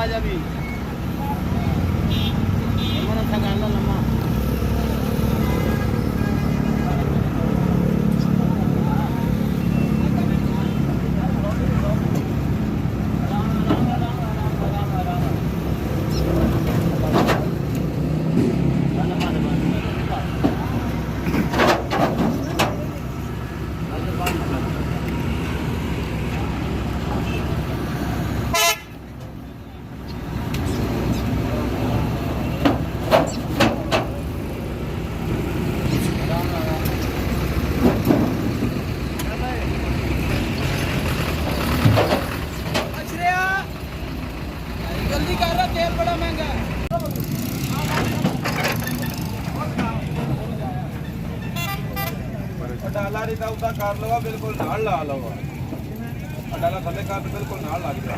आ जा भी अच्छा कर लो लम्मा जल्दी कर रहा तेल बड़ा महंगा है डाला रिता उदा कर लवा बिल्कुल नाल ला लवा डाला थले कर बिल्कुल नाल लग जा